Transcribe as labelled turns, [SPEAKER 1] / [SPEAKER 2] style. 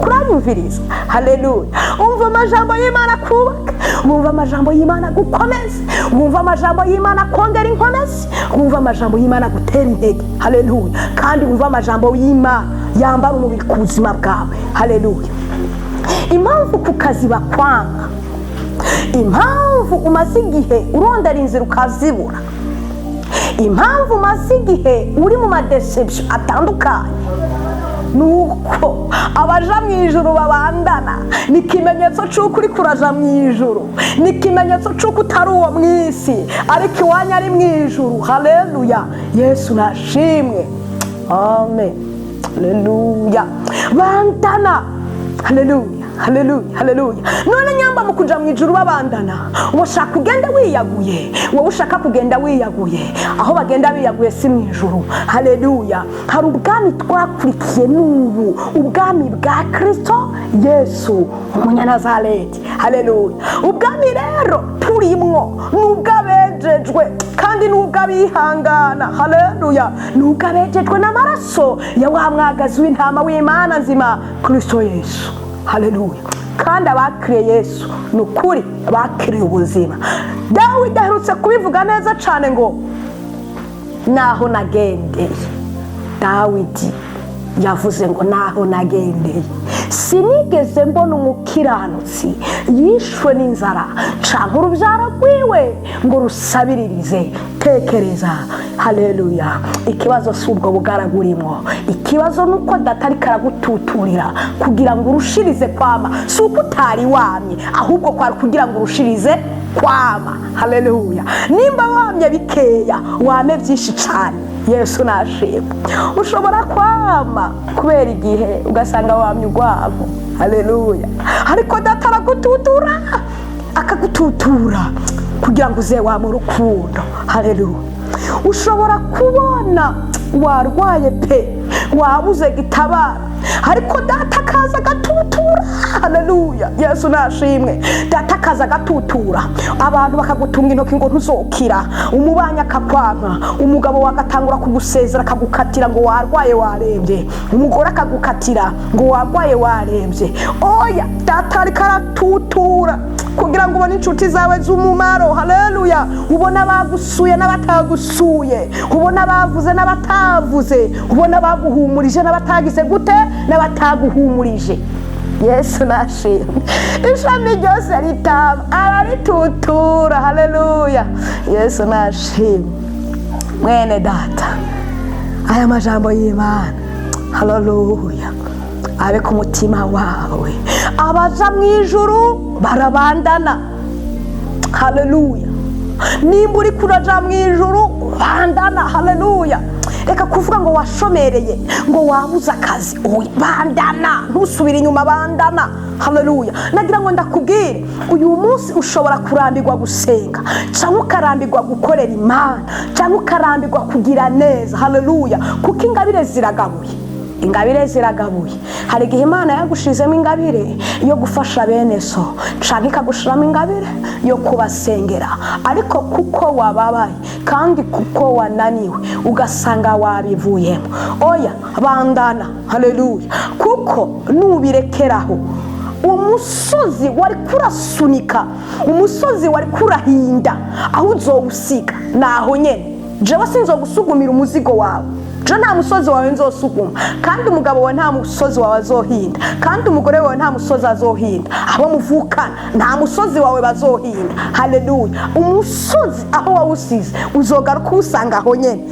[SPEAKER 1] kuranyumviriza. Haleluya. Umva amajambo y'Imana kubaka, umva amajambo y'Imana gukomeza, umva amajambo y'Imana kongera inkomezi, umva amajambo y'Imana gutera intege. Haleluya. Kandi umva amajambo y'Imana yambara umubiri ku buzima bwawe. Haleluya. Impamvu ku kazi bakwanga, impamvu umaze igihe urondera inzira ukazibura, impamvu umaze igihe uri mu madeception atandukanye, nuko abaja mu ijuru babandana. Ni ikimenyetso cy'uko uri kuraja mu ijuru, ni ikimenyetso cy'uko utari uwo mu isi ariko iwanyu ari mu ijuru. Haleluya. Yesu nashimwe. Amen. Haleluya. Bandana. Haleluya. Haleluya. Haleluya. None nyamba mu kuja mu ijuru babandana, ushaka kugenda wiyaguye, wowe ushaka kugenda wiyaguye, aho bagenda biyaguye si mu ijuru. Haleluya. Hari ubwami twakurikiye n'ubu, ubwami bwa Kristo Yesu umunyanazareti. Haleluya. Ubwami rero turimwo n'ubwabejejwe kandi n'ubwabihangana. Haleluya. N'ubwabejejwe n'amaraso ya wa mwagazi w'intama w'Imana nzima Kristo Yesu. Haleluya. Kandi abakiriye Yesu nukuri bakiriye ubuzima. Dawidi aherutse kubivuga neza cyane ngo naho nagendeye. Dawidi yavuze ngo naho nagendeye sinigeze mbona umukiranutsi yishwe n'inzara canke urubyaro rwiwe ngo rusabiririze. Tekereza. Haleluya. Ikibazo si ubwo bugaragurimo, ikibazo nuko datari karagututurira kugira ngo urushirize kwama. Si uko utari wamye, ahubwo kwari kugira ngo urushirize kwama. Haleluya. Nimba wamye bikeya wame byinshi cyane. Yesu nashimwe. Ushobora kwama kubera igihe ugasanga wamye ugwabo. Haleluya. Ariko data aragututura, akagututura kugira ngo uze wa mu rukundo. Haleluya. Ushobora kubona warwaye pe, wabuze gitabara, ariko data akaza agatutura. Haleluya. Yesu nashimwe. Data akaza agatutura, abantu bakagutunga intoki ngo ntuzokira, umubanyi akakwanka, umugabo wagatangura kugusezera akagukatira ngo warwaye warembye, umugore akagukatira ngo warwaye warembye. Oya, data ariko aratutura kugira ngo ubone inshuti zawe z'umumaro. Haleluya. Ubona bagusuye n'abatagusuye, ubona bavuze n'abatavuze, ubona baguhumurije n'abatagize gute n'abataguhumurije. Yesu nashimwe. Ishami ryose ritaba araritutura. Haleluya. Yesu nashimwe. Mwene data, aya majambo y'Imana, haleluya, abe ku mutima wawe. Abaja mu ijuru barabandana. Haleluya. Nimba uri kuraja mu ijuru bandana. Haleluya. Reka kuvuga ngo washomereye, ngo wabuze akazi, bandana, ntusubire inyuma, bandana. Haleluya. Nagira ngo ndakubwire, uyu munsi ushobora kurambirwa gusenga, cyangwa ukarambirwa gukorera Imana, cyangwa ukarambirwa kugira neza. Haleluya. Kuko ingabire ziragabuye. Ingabire ziragabuye. Hari igihe Imana yagushizemo ingabire yo gufasha bene so, cyangwa ikagushiramo ingabire yo kubasengera, ariko kuko wababaye kandi kuko wananiwe ugasanga wabivuyemo, oya, bandana. Haleluya. Kuko nubirekeraho, umusozi wari kurasunika, umusozi wari kurahinda, aho uzowusiga naho nyene. Jewe sinzogusugumira umuzigo wawe, je nta musozi wawe nzosuguma, kandi umugabo wawe nta musozi wawe azohinda, kandi umugore wawe nta musozi azohinda, abo muvukana nta musozi wawe bazohinda. Haleluya. Umusozi aho wawusize uzogaruka usanga aho nyene.